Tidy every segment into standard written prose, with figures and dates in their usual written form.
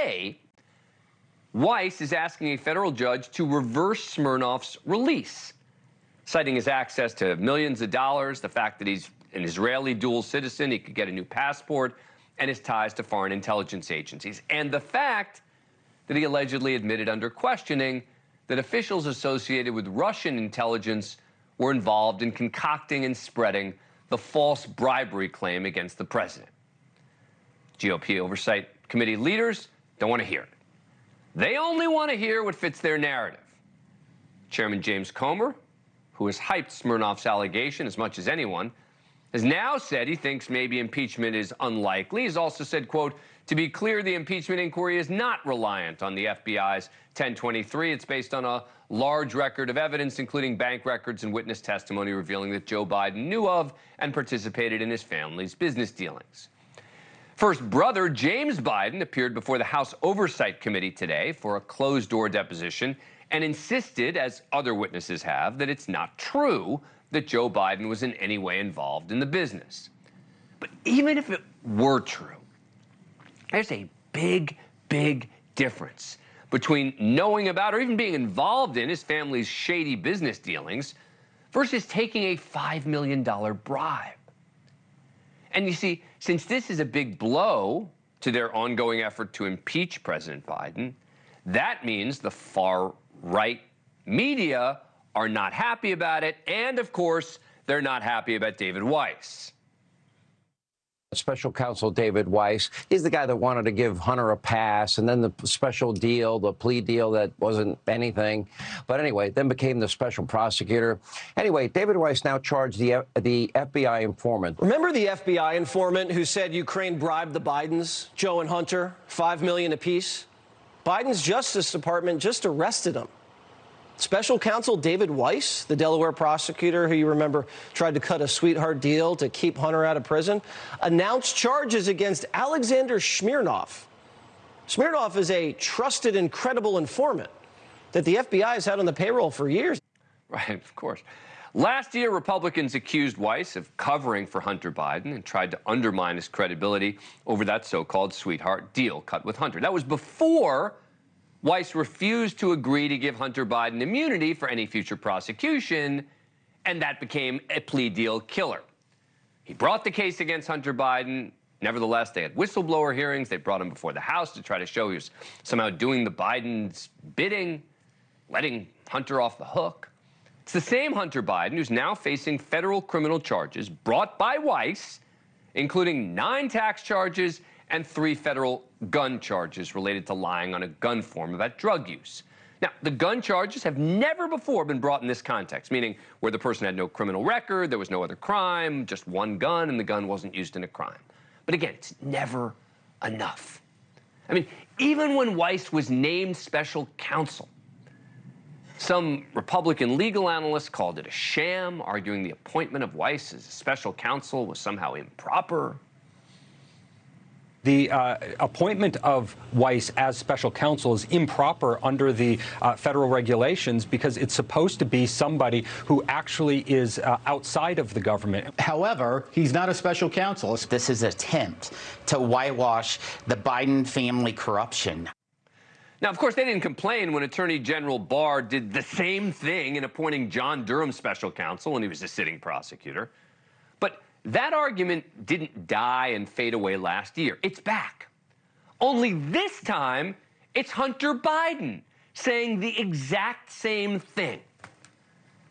today, Weiss is asking a federal judge to reverse Smirnoff's release, citing his access to millions of dollars, the fact that he's an Israeli dual citizen, he could get a new passport, and his ties to foreign intelligence agencies, and the fact that he allegedly admitted under questioning that officials associated with Russian intelligence were involved in concocting and spreading the false bribery claim against the president. GOP Oversight Committee leaders don't want to hear it. They only want to hear what fits their narrative. Chairman James Comer, who has hyped Smirnoff's allegation as much as anyone, has now said he thinks maybe impeachment is unlikely. He's also said, quote, to be clear, the impeachment inquiry is not reliant on the FBI's 1023. It's based on a large record of evidence, including bank records and witness testimony revealing that Joe Biden knew of and participated in his family's business dealings. First brother James Biden appeared before the House Oversight Committee today for a closed-door deposition and insisted, as other witnesses have, that it's not true that Joe Biden was in any way involved in the business. But even if it were true, there's a big, big difference between knowing about or even being involved in his family's shady business dealings versus taking a $5 million bribe. And you see, since this is a big blow to their ongoing effort to impeach President Biden, that means the far-right media are not happy about it, and of course, they're not happy about David Weiss. Special Counsel David Weiss, he's the guy that wanted to give Hunter a pass, and then the special deal, the plea deal that wasn't anything. But anyway, then became the special prosecutor. Anyway, David Weiss now charged the FBI informant. Remember the FBI informant who said Ukraine bribed the Bidens, Joe and Hunter, $5 million apiece? Biden's Justice Department just arrested him. Special Counsel David Weiss, the Delaware prosecutor who you remember tried to cut a sweetheart deal to keep Hunter out of prison, announced charges against Alexander Smirnov. Smirnov is a trusted and credible informant that the FBI has had on the payroll for years. Right, of course. Last year, Republicans accused Weiss of covering for Hunter Biden and tried to undermine his credibility over that so-called sweetheart deal cut with Hunter. That was before Weiss refused to agree to give Hunter Biden immunity for any future prosecution, and that became a plea deal killer. He brought the case against Hunter Biden. Nevertheless, they had whistleblower hearings. They brought him before the House to try to show he was somehow doing the Biden's bidding, letting Hunter off the hook. It's the same Hunter Biden who's now facing federal criminal charges brought by Weiss, including 9 tax charges and 3 federal gun charges related to lying on a gun form about drug use. Now, the gun charges have never before been brought in this context, meaning where the person had no criminal record, there was no other crime, just one gun, and the gun wasn't used in a crime. But again, it's never enough. I mean, even when Weiss was named special counsel, some Republican legal analysts called it a sham, arguing the appointment of Weiss as a special counsel was somehow improper. The appointment of Weiss as special counsel is improper under the federal regulations because it's supposed to be somebody who actually is outside of the government. However, he's not a special counsel. This is an attempt to whitewash the Biden family corruption. Now, of course, they didn't complain when Attorney General Barr did the same thing in appointing John Durham special counsel when he was a sitting prosecutor. But that argument didn't die and fade away last year. It's back. Only this time, it's Hunter Biden saying the exact same thing.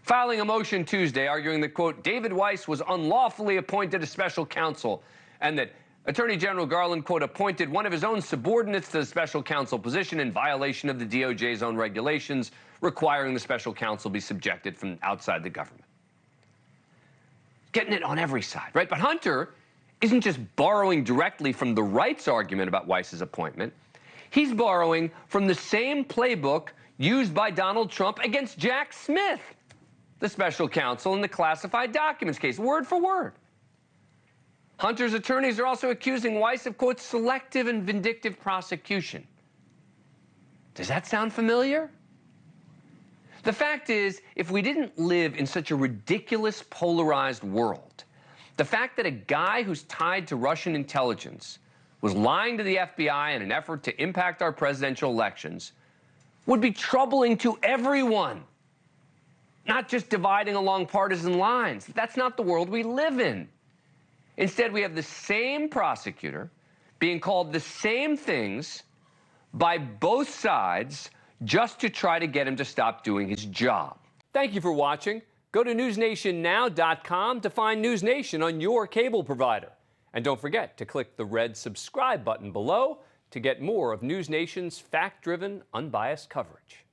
Filing a motion Tuesday arguing that, quote, David Weiss was unlawfully appointed as special counsel and that Attorney General Garland, quote, appointed one of his own subordinates to the special counsel position in violation of the DOJ's own regulations requiring the special counsel be subjected from outside the government. Getting it on every side, right? But Hunter isn't just borrowing directly from the right's argument about Weiss's appointment. He's borrowing from the same playbook used by Donald Trump against Jack Smith, the special counsel in the classified documents case, word for word. Hunter's attorneys are also accusing Weiss of, quote, selective and vindictive prosecution. Does that sound familiar? The fact is, if we didn't live in such a ridiculous, polarized world, the fact that a guy who's tied to Russian intelligence was lying to the FBI in an effort to impact our presidential elections would be troubling to everyone, not just dividing along partisan lines. That's not the world we live in. Instead, we have the same prosecutor being called the same things by both sides just to try to get him to stop doing his job. Thank you for watching. Go to newsnationnow.com to find NewsNation on your cable provider. And don't forget to click the red subscribe button below to get more of NewsNation's fact-driven, unbiased coverage.